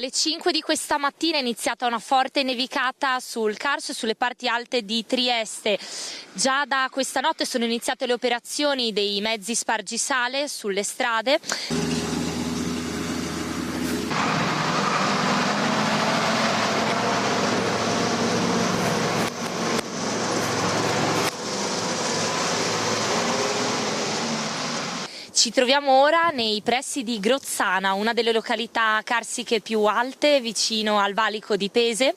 Alle 5 di questa mattina è iniziata una forte nevicata sul Carso e sulle parti alte di Trieste. Già da questa notte sono iniziate le operazioni dei mezzi spargisale sulle strade. Ci troviamo ora nei pressi di Grozzana, una delle località carsiche più alte, vicino al valico di Pese.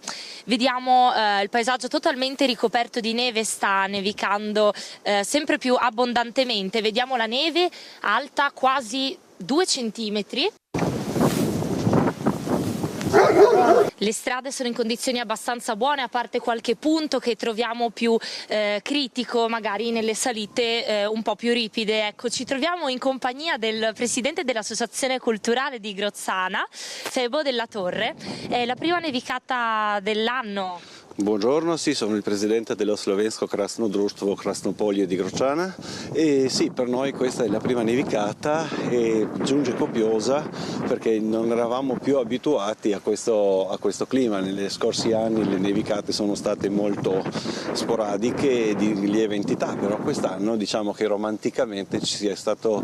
Vediamo il paesaggio totalmente ricoperto di neve, sta nevicando sempre più abbondantemente. Vediamo la neve alta quasi 2 centimetri. Le strade sono in condizioni abbastanza buone, a parte qualche punto che troviamo più critico, magari nelle salite un po' più ripide. Ecco, ci troviamo in compagnia del presidente dell'Associazione Culturale di Grozzana, Febo Della Torre. È la prima nevicata dell'anno. Buongiorno, sì, sono il presidente dello Slovensko Krasno Društvo Krasnopolje di Grozzana e sì, per noi questa è la prima nevicata e giunge copiosa perché non eravamo più abituati a questo clima. Negli scorsi anni le nevicate sono state molto sporadiche e di lieve entità, però quest'anno diciamo che romanticamente ci è stato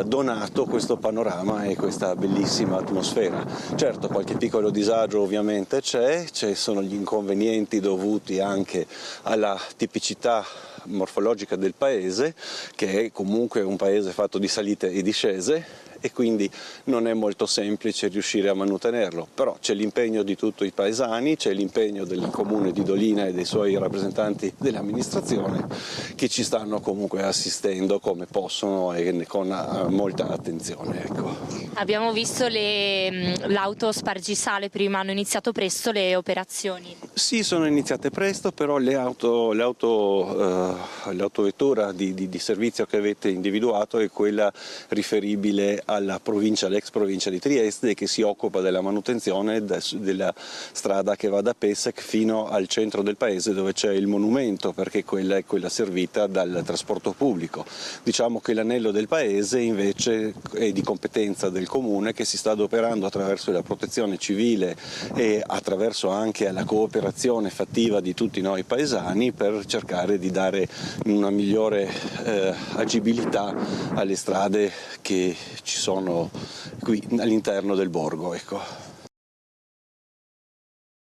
donato questo panorama e questa bellissima atmosfera. Certo, qualche piccolo disagio ovviamente ci sono gli inconvenienti dovuti anche alla tipicità morfologica del paese, che è comunque un paese fatto di salite e discese, e quindi non è molto semplice riuscire a mantenerlo, però c'è l'impegno di tutti i paesani, c'è l'impegno del comune di Dolina e dei suoi rappresentanti dell'amministrazione che ci stanno comunque assistendo come possono e con molta attenzione. Ecco. Abbiamo visto l'auto spargisale, hanno iniziato presto le operazioni. Sì, sono iniziate presto, però l'autovettura di servizio che avete individuato è quella riferibile alla provincia, all'ex provincia di Trieste, che si occupa della manutenzione della strada che va da Pesek fino al centro del paese dove c'è il monumento, perché quella è quella servita dal trasporto pubblico. Diciamo che l'anello del paese invece è di competenza del comune, che si sta adoperando attraverso la protezione civile e attraverso anche la cooperazione fattiva di tutti noi paesani per cercare di dare una migliore agibilità alle strade che ci sono qui all'interno del borgo. Ecco.